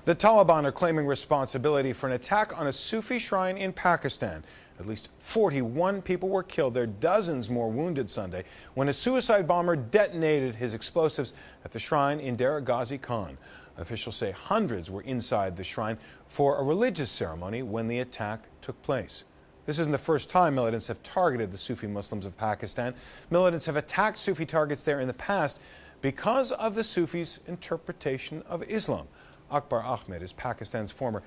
The Taliban are claiming responsibility for an attack on a Sufi shrine in Pakistan. At least 41 people were killed. There are dozens more wounded Sunday when a suicide bomber detonated his explosives at the shrine in Dera Ghazi Khan. Officials say hundreds were inside the shrine for a religious ceremony when the attack took place. This isn't the first time militants have targeted the Sufi Muslims of Pakistan. Militants have attacked Sufi targets there in the past because of the Sufis' interpretation of Islam. Akbar Ahmed is Pakistan's former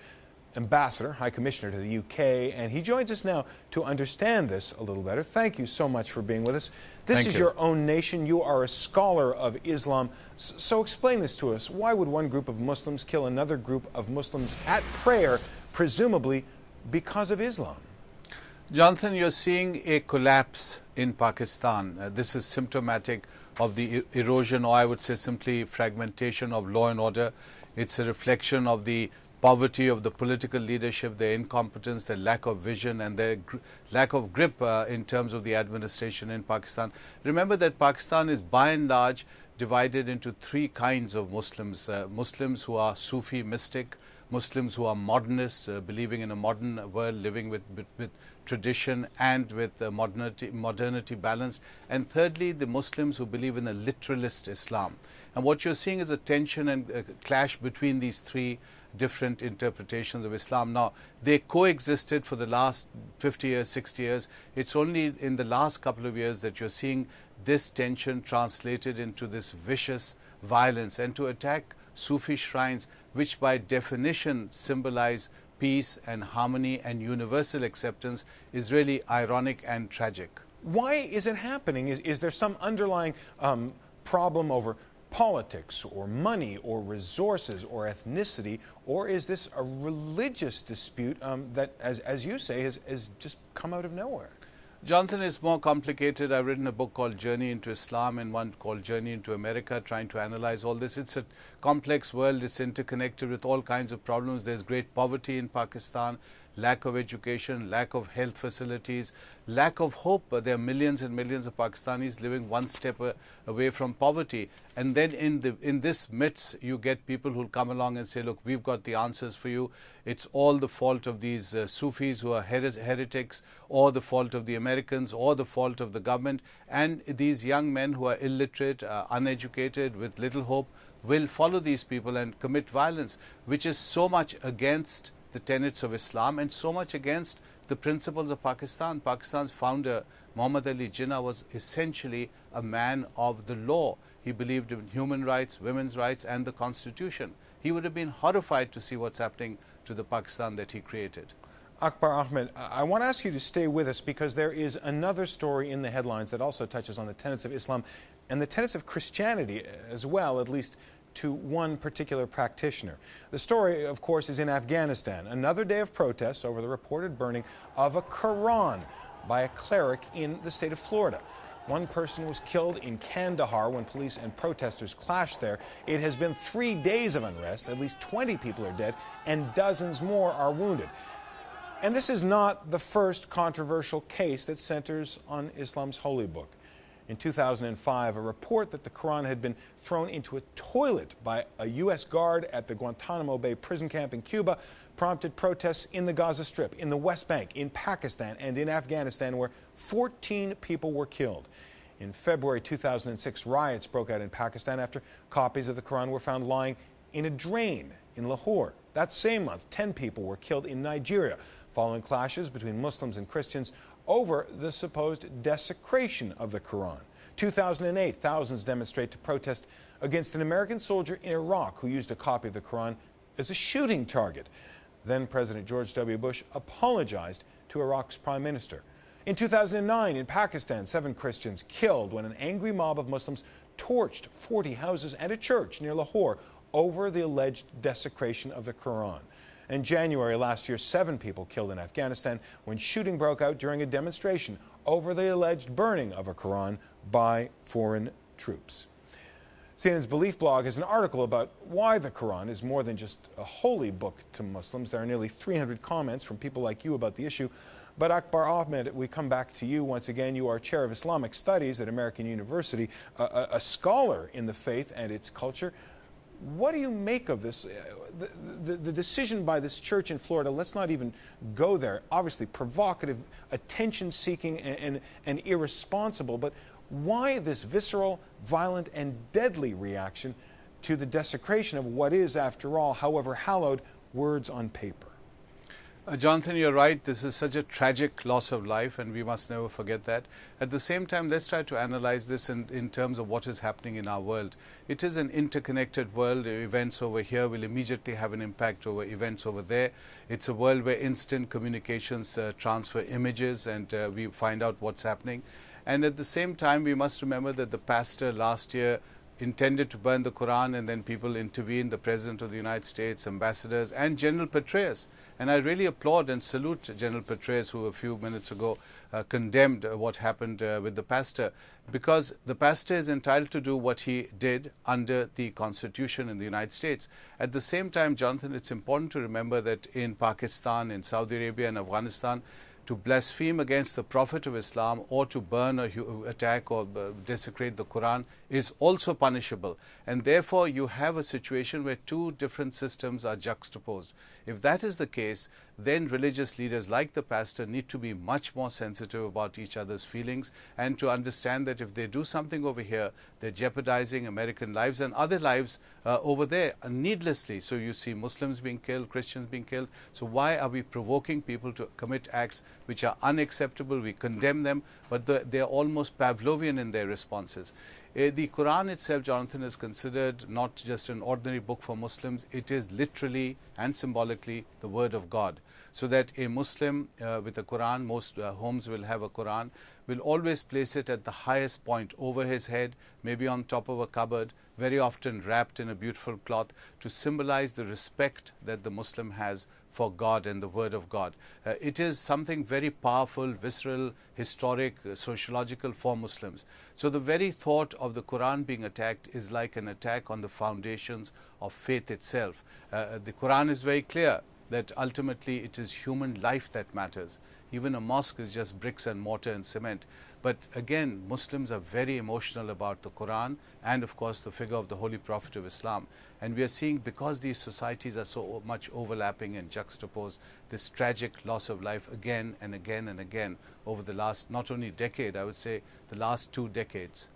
ambassador, High Commissioner to the UK, and he joins us now to understand this a little better. Thank you so much for being with us. This is your own nation. You are a scholar of Islam. So explain this to us. Why would one group of Muslims kill another group of Muslims at prayer, presumably because of Islam? Jonathan, you're seeing a collapse in Pakistan. This is symptomatic of the erosion, or I would say simply fragmentation of law and order. It's a reflection of the poverty of the political leadership, their incompetence, their lack of vision, and their lack of grip in terms of the administration in Pakistan. Remember that Pakistan is by and large divided into three kinds of Muslims. Muslims who are Sufi mystic, Muslims who are modernists, believing in a modern world, living with tradition and with modernity balanced. And thirdly, the Muslims who believe in a literalist Islam. And what you're seeing is a tension and a clash between these three different interpretations of Islam. Now, they coexisted for the last 50 years, 60 years. It's only in the last couple of years that you're seeing this tension translated into this vicious violence. And to attack Sufi shrines, which by definition symbolize peace and harmony and universal acceptance, is really ironic and tragic. Why is it happening? Is there some underlying problem over politics or money or resources or ethnicity, or is this a religious dispute that, as you say, has just come out of nowhere? Jonathan, it's more complicated. I've written a book called Journey into Islam and one called Journey into America, trying to analyze all this. It's a complex world. It's interconnected with all kinds of problems. There's great poverty in Pakistan, lack of education, lack of health facilities, lack of hope. There are millions and millions of Pakistanis living one step away from poverty. And then in this midst, you get people who'll come along and say, look, we've got the answers for you. It's all the fault of these Sufis who are heretics, or the fault of the Americans, or the fault of the government. And these young men who are illiterate, uneducated, with little hope, will follow these people and commit violence, which is so much against the tenets of Islam and so much against the principles of Pakistan. Pakistan's founder, Muhammad Ali Jinnah, was essentially a man of the law. He believed in human rights, women's rights, and the Constitution. He would have been horrified to see what's happening to the Pakistan that he created. Akbar Ahmed, I want to ask you to stay with us because there is another story in the headlines that also touches on the tenets of Islam and the tenets of Christianity as well, at least to one particular practitioner. The story, of course, is in Afghanistan. Another day of protests over the reported burning of a Quran by a cleric in the state of Florida. One person was killed in Kandahar when police and protesters clashed there. It has been 3 days of unrest. At least 20 people are dead and dozens more are wounded. And this is not the first controversial case that centers on Islam's holy book. In 2005, a report that the Quran had been thrown into a toilet by a U.S. guard at the Guantanamo Bay prison camp in Cuba prompted protests in the Gaza Strip, in the West Bank, in Pakistan, and in Afghanistan, where 14 people were killed. In February 2006, riots broke out in Pakistan after copies of the Quran were found lying in a drain in Lahore. That same month, 10 people were killed in Nigeria following clashes between Muslims and Christians over the supposed desecration of the Quran. 2008, thousands demonstrate to protest against an American soldier in Iraq who used a copy of the Quran as a shooting target. Then President George W. Bush apologized to Iraq's prime minister. In 2009, in Pakistan, 7 Christians killed when an angry mob of Muslims torched 40 houses and a church near Lahore over the alleged desecration of the Quran. In January last year, 7 people killed in Afghanistan when shooting broke out during a demonstration over the alleged burning of a Quran by foreign troops. CNN's Belief blog has an article about why the Quran is more than just a holy book to Muslims. There are nearly 300 comments from people like you about the issue. But Akbar Ahmed, we come back to you once again. You are Chair of Islamic Studies at American University, a scholar in the faith and its culture. What do you make of this? the decision by this church in Florida, let's not even go there, obviously provocative, attention-seeking, and irresponsible, but why this visceral, violent, and deadly reaction to the desecration of what is, after all, however hallowed, words on paper? Jonathan, you're right. This is such a tragic loss of life, and we must never forget that. At the same time, let's try to analyze this in terms of what is happening in our world. It is an interconnected world. Events over here will immediately have an impact over events over there. It's a world where instant communications transfer images, and we find out what's happening. And at the same time, we must remember that the pastor last year intended to burn the Quran, and then people intervened, the President of the United States, ambassadors, and General Petraeus. And I really applaud and salute General Petraeus, who a few minutes ago condemned what happened with the pastor, because the pastor is entitled to do what he did under the Constitution in the United States. At the same time, Jonathan, it's important to remember that in Pakistan, in Saudi Arabia, and Afghanistan, to blaspheme against the Prophet of Islam or to burn or attack or desecrate the Quran is also punishable. And therefore, you have a situation where two different systems are juxtaposed. If that is the case, then religious leaders like the pastor need to be much more sensitive about each other's feelings and to understand that if they do something over here, they're jeopardizing American lives and other lives over there needlessly. So you see Muslims being killed, Christians being killed. So why are we provoking people to commit acts which are unacceptable? We condemn them, but they're almost Pavlovian in their responses. The Quran itself, Jonathan, is considered not just an ordinary book for Muslims. It is literally and symbolically the word of God. So that a Muslim with a Quran, most homes will have a Quran, will always place it at the highest point over his head, maybe on top of a cupboard, very often wrapped in a beautiful cloth, to symbolize the respect that the Muslim has for God and the Word of God. It is something very powerful, visceral, historic, sociological for Muslims. So the very thought of the Quran being attacked is like an attack on the foundations of faith itself. The Quran is very clear that ultimately it is human life that matters. Even a mosque is just bricks and mortar and cement. But again, Muslims are very emotional about the Quran and of course the figure of the Holy Prophet of Islam. And we are seeing, because these societies are so much overlapping and juxtaposed, this tragic loss of life again and again and again over the last, not only decade, I would say the last 2 decades.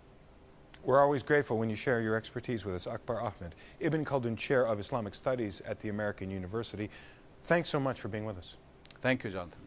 We're always grateful when you share your expertise with us. Akbar Ahmed, Ibn Khaldun Chair of Islamic Studies at the American University. Thanks so much for being with us. Thank you, Jonathan.